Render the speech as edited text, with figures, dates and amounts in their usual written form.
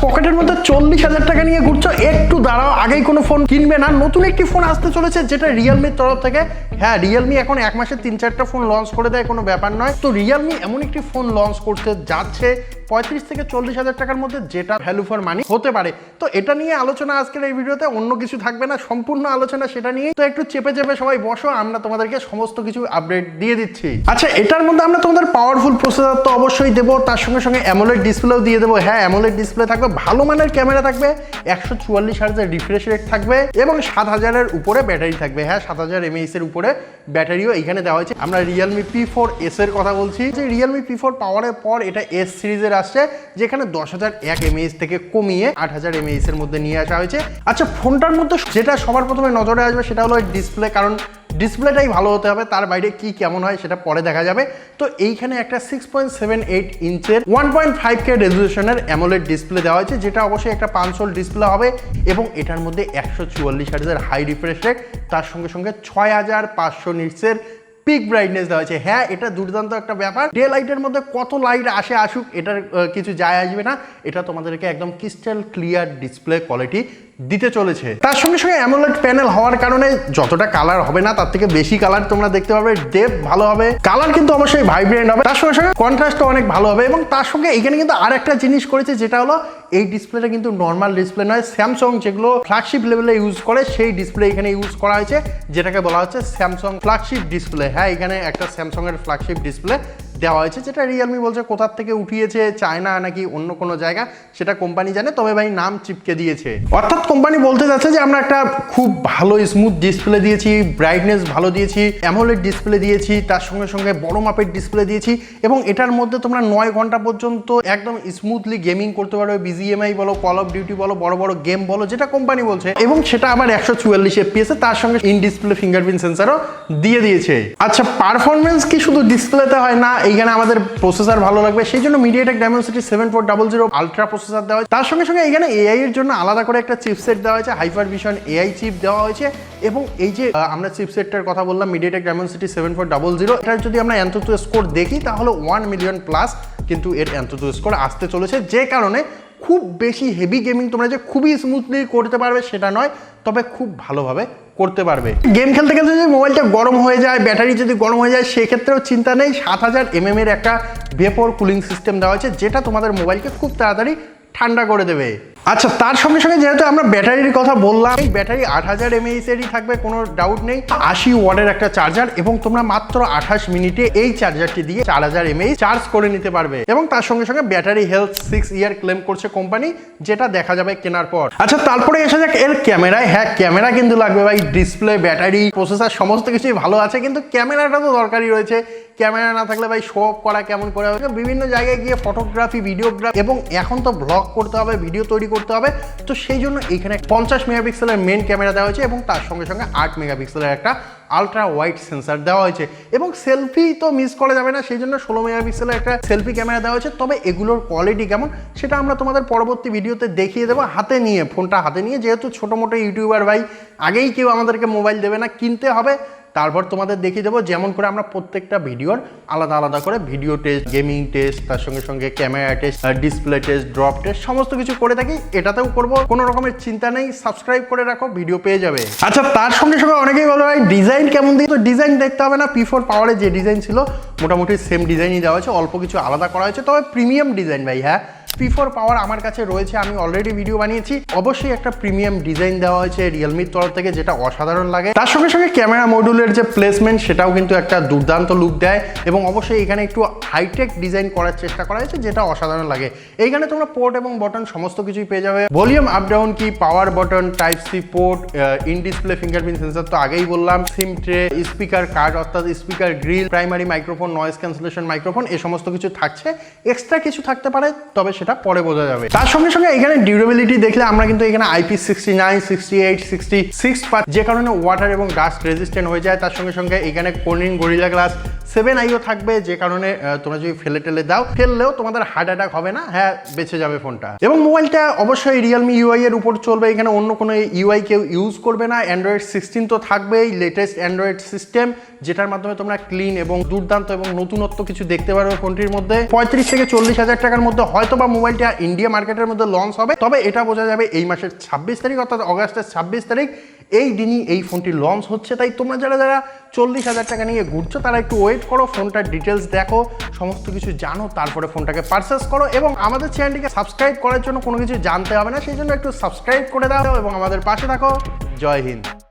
পকেটের মধ্যে 40,000 টাকা নিয়ে ঘুরছো, একটু দাঁড়াও, আগেই কোনো ফোন কিনবে না। নতুন একটি ফোন আসতে চলেছে যেটা রিয়েলমির তরফ থেকে। হ্যাঁ, রিয়েলমি এখন এক মাসে 3-4টা ফোন লঞ্চ করে দেয়, কোনো ব্যাপার নয়। তো রিয়েলমি এমন একটি ফোন লঞ্চ করতে যাচ্ছে 35 থেকে 40,000 টাকার মধ্যে, যেটা ভ্যালু ফর মানি হতে পারে। তো এটা নিয়ে আলোচনা আজকের এই ভিডিওতে, অন্য কিছু থাকবে না, সম্পূর্ণ আলোচনা সেটা নিয়ে। তো একটু চেপে চেপে সবাই বসো, আমরা তোমাদেরকে সমস্ত কিছু আপডেট দিয়ে দিচ্ছি। আচ্ছা, এটার মধ্যে আমরা তোমাদের পাওয়ারফুল প্রসেসর তো অবশ্যই দেবো, তার সঙ্গে সঙ্গে অ্যামোলেড ডিসপ্লেও দিয়ে দেবো। হ্যাঁ, অ্যামোলেড ডিসপ্লে থাকবে, ভালো মানের ক্যামেরা থাকবে, 144 হার্জের রিফ্রেশ রেট থাকবে এবং 7000-এর উপরে ব্যাটারি থাকবে। হ্যাঁ, 7000 mAh এর উপরে ব্যাটারিও এইখানে দেওয়া হয়েছে। আমরা রিয়েলমি P4s এর কথা বলছি, যে রিয়েলমি P4 পাওয়ারের পর এটা এস সিরিজের আসছে, যেখানে 10,001 mAh থেকে কমিয়ে 8000 mAh এর মধ্যে নিয়ে আসা হয়েছে। আচ্ছা, ফোনটার মধ্যে যেটা সবার প্রথমে নজরে আসবে সেটা হলো ডিসপ্লে, কারণ ডিসপ্লেটাই ভালো হতে হবে, তার বাইরে কি কেমন হয় সেটা পরে দেখা যাবে। তো এইখানে একটা 6.78 ইঞ্চের 1.5K রেজলিউশনের অ্যামোলেড ডিসপ্লে দেওয়া হয়েছে, যেটা অবশ্যই একটা 5 ডিসপ্লে হবে এবং এটার মধ্যে 144 হার্জের হাই রিফ্রেশ রেট, তার সঙ্গে সঙ্গে 6500 নিটসের পিক ব্রাইটনেস দেওয়া হয়েছে। হ্যাঁ, এটা দুর্দান্ত একটা ব্যাপার। ডে লাইটের মধ্যে কত লাইট আসুক, এটার কিছু যায় আসবে না, এটা তোমাদেরকে একদম ক্রিস্টাল ক্লিয়ার ডিসপ্লে কোয়ালিটি দিতে চলেছে। তার সঙ্গে সঙ্গে অ্যামোলেড প্যানেল হওয়ার কারণে যতটা কালার হবে না, তার থেকে বেশি কালার তোমরা দেখতে পাবে, ডেপথ ভালো হবে, কালার কিন্তু অবশ্যই ভাইব্রেন্ট হবে, তার সঙ্গে সঙ্গে কন্ট্রাস্টও অনেক ভালো হবে। এবং তার সঙ্গে এখানে কিন্তু আর একটা জিনিস করেছে, যেটা হলো এই ডিসপ্লেটা কিন্তু নর্মাল ডিসপ্লে নয়, স্যামসাং যেগুলো ফ্ল্যাগশিপ লেভেলে ইউজ করে সেই ডিসপ্লে এখানে ইউজ করা হয়েছে, যেটাকে বলা হচ্ছে স্যামসাং ফ্ল্যাগশিপ ডিসপ্লে। হ্যাঁ, এখানে একটা স্যামসাং এর ফ্ল্যাগশিপ ডিসপ্লে দেওয়া হয়েছে, যেটা রিয়েলমি বলছে কোথার থেকে উঠিয়েছে, চায়না নাকি অন্য কোনো জায়গা সেটা কোম্পানি জানে, তবে ভাই নাম চিপকে দিয়েছে। অর্থাৎ কোম্পানি বলতে যাচ্ছে যে আমরা একটা খুব ভালো স্মুথ ডিসপ্লে দিয়েছি, ব্রাইটনেস ভালো দিয়েছি, অ্যামোলেড ডিসপ্লে দিয়েছি, তার সঙ্গে সঙ্গে বড় মাপের ডিসপ্লে দিয়েছি এবং এটার মধ্যে তোমরা 9 ঘন্টা পর্যন্ত একদম স্মুথলি গেমিং করতে পারবে। বিজিএমআই বলো, কল অফ ডিউটি বলো, বড় বড় গেম বলো, যেটা কোম্পানি বলছে, এবং সেটা আবার 144 FPS, তার সঙ্গে ইন ডিসপ্লে ফিঙ্গারপ্রিন্ট সেন্সারও দিয়ে দিয়েছে। আচ্ছা, পারফরমেন্স কি শুধু ডিসপ্লেতে হয় না, এইখানে আমাদের প্রসেসর ভালো লাগবে, সেই জন্য MediaTek Dimensity 7400 আলট্রা প্রসেসর দেওয়া হয়। তার সঙ্গে সঙ্গে এখানে এআই এর জন্য আলাদা করে একটা চিপসেট দেওয়া হয়েছে, HyperVision AI চিপ দেওয়া হয়েছে। এবং এই যে আমরা চিপসেটটার কথা বললাম, MediaTek Dimensity 7400, এটার যদি আমরা AnTuTu স্কোর দেখি তাহলে 1 মিলিয়ন প্লাস কিন্তু এর AnTuTu স্কোর আসতে চলেছে, যে কারণে খুব বেশি হেভি গেমিং তোমরা যে খুবই স্মুথলি করতে পারবে সেটা নয়, তবে খুব ভালোভাবে করতে পারবে। গেম খেলতে খেলতে যদি মোবাইলটা গরম হয়ে যায়, ব্যাটারি যদি গরম হয়ে যায়, সেক্ষেত্রেও চিন্তা নেই, 7000 mm এর একটা ভেপর কুলিং সিস্টেম দেওয়া হয়েছে, যেটা তোমাদের মোবাইলকে খুব তাড়াতাড়ি ঠান্ডা করে দেবে। আচ্ছা, তার সঙ্গে সঙ্গে যেহেতু আমরা ব্যাটারির কথা বললাম, এই ব্যাটারি 8000 mAh এরই থাকবে, কোনো ডাউট নেই। 80 ওয়াটের একটা চার্জার, এবং তোমরা মাত্র 28 মিনিটে এই চার্জারটি দিয়ে 4000 mAh চার্জ করে নিতে পারবে। এবং তার সঙ্গে সঙ্গে ব্যাটারি হেলথ 6 ইয়ার ক্লেম করছে কোম্পানি, যেটা দেখা যাবে কেনার পর। আচ্ছা, তারপরে এসে যাক এর ক্যামেরায়। হ্যাঁ, ক্যামেরা কিন্তু লাগবে ভাই, ডিসপ্লে, ব্যাটারি, প্রসেসর সমস্ত কিছুই ভালো আছে, কিন্তু ক্যামেরাটা তো দরকারই রয়েছে। ক্যামেরা না থাকলে ভাই শো অফ করা কেমন করে হবে? বিভিন্ন জায়গায় গিয়ে ফটোগ্রাফি, ভিডিওগ্রাফি, এবং এখন তো ব্লগ করতে হবে, ভিডিও তৈরি করতে হবে, তো সেই জন্য এখানে 50 মেগাপিক্সেলের মেন ক্যামেরা দেওয়া হয়েছে এবং তার সঙ্গে সঙ্গে 8 মেগাপিক্সেলের একটা আলট্রা ওয়াইড সেন্সার দেওয়া হয়েছে। এবং সেলফি তো মিস করা যাবে না, সেই জন্য 16 মেগাপিক্সেলের একটা সেলফি ক্যামেরা দেওয়া হয়েছে। তবে এগুলোর কোয়ালিটি কেমন সেটা আমরা তোমাদের পরবর্তী ভিডিওতে দেখিয়ে দেবো, হাতে নিয়ে, ফোনটা হাতে নিয়ে। যেহেতু ছোটো মোটো ইউটিউবার ভাই, আগেই কেউ আমাদেরকে মোবাইল দেবে না, কিনতে হবে, তারপর তোমাদের দেখিয়ে দেবো, যেমন করে আমরা প্রত্যেকটা ভিডিওর আলাদা আলাদা করে ভিডিও টেস্ট, গেমিং টেস্ট, তার সঙ্গে সঙ্গে camera test, display test, drop test সমস্ত কিছু করে থাকি, এটাতেও করবো, কোনো রকমের চিন্তা নেই। সাবস্ক্রাইব করে রাখো, ভিডিও পেয়ে যাবে। আচ্ছা, তার সঙ্গে সঙ্গে অনেকেই বলো ভাই ডিজাইন কেমন দিই, তো ডিজাইন দেখতে হবে না, P4 পাওয়ারে যে ডিজাইন ছিল মোটামুটি সেম ডিজাইনই দেওয়া হয়েছে, অল্প কিছু আলাদা করা হয়েছে, তবে প্রিমিয়াম ডিজাইন ভাই। হ্যাঁ, P4 পাওয়ার আমার কাছে রয়েছে, আমি অলরেডি ভিডিও বানিয়েছি, অবশ্যই একটা প্রিমিয়াম ডিজাইন দেওয়া হয়েছে রিয়েলমির তরফ থেকে, যেটা অসাধারণ লাগে। তার সঙ্গে সঙ্গে ক্যামেরা মডিউলের যে প্লেসমেন্ট, সেটাও কিন্তু একটা দুর্দান্ত লুক দেয়, এবং অবশ্যই এখানে একটু হাইটেক ডিজাইন করার চেষ্টা করা হয়েছে, যেটা অসাধারণ লাগে। এইখানে তোমরা পোর্ট এবং বটন সমস্ত কিছুই পেয়ে যাবে, volume up down key, power button, type C port, in display fingerprint sensor তো আগেই বললাম, সিম ট্রে, স্পিকার কার্ড অর্থাৎ speaker grill, primary microphone, noise cancellation microphone, এই সমস্ত কিছু থাকছে। এক্সট্রা কিছু থাকতে পারে, তবে সেটা পরে বোঝা যাবে। তার সঙ্গে সঙ্গে এখানে ডিউরেবিলিটি দেখলে আমরা কিন্তু এখানে IP69, 68, 66 পাচ্ছি, যে কারণে ওয়াটার এবং ডাস্ট রেজিস্ট্যান্ট হয়ে যায়। তার সঙ্গে সঙ্গে এখানে কোর্নিং গরিলা গ্লাস 7i থাকবে, যে কারণে তোমরা যদি ফেলে টেলে দাও, ফেললেও তোমাদের হার্ট অ্যাটাক হবে না, হ্যাঁ বেঁচে যাবে ফোনটা। এবং মোবাইলটা অবশ্যই রিয়েলমি ইউআই এর উপর চলবে, এখানে অন্য কোনো ইউআই কেউ ইউজ করবে না। অ্যান্ড্রয়েড 16 তো থাকবেই, লেটেস্ট অ্যান্ড্রয়েড সিস্টেম, যেটার মাধ্যমে তোমরা ক্লিন এবং দুর্দান্ত এবং নতুনত্ব কিছু দেখতে পারবে ফোনটির মধ্যে। 35 থেকে 40 হাজার টাকার মধ্যে হয়তো বা মোবাইলটা ইন্ডিয়া মার্কেটের মধ্যে লঞ্চ হবে, তবে এটা বোঝা যাবে এই মাসের 26 তারিখ অর্থাৎ অগাস্টের 26 তারিখ এই দিনই এই ফোনটি লঞ্চ হচ্ছে। তাই তোমরা যারা 40,000 টাকা নিয়ে ঘুরছো তারা একটু ওয়েট করো, ফোনটার ডিটেলস দেখো, সমস্ত কিছু জানো, তারপরে ফোনটাকে পারচেস করো। এবং আমাদের চ্যানেলটিকে সাবস্ক্রাইব করার জন্য কোনো কিছু জানতে হবে না, সেই জন্য একটু সাবস্ক্রাইব করে দাও এবং আমাদের পাশে থাকো। জয় হিন্দ।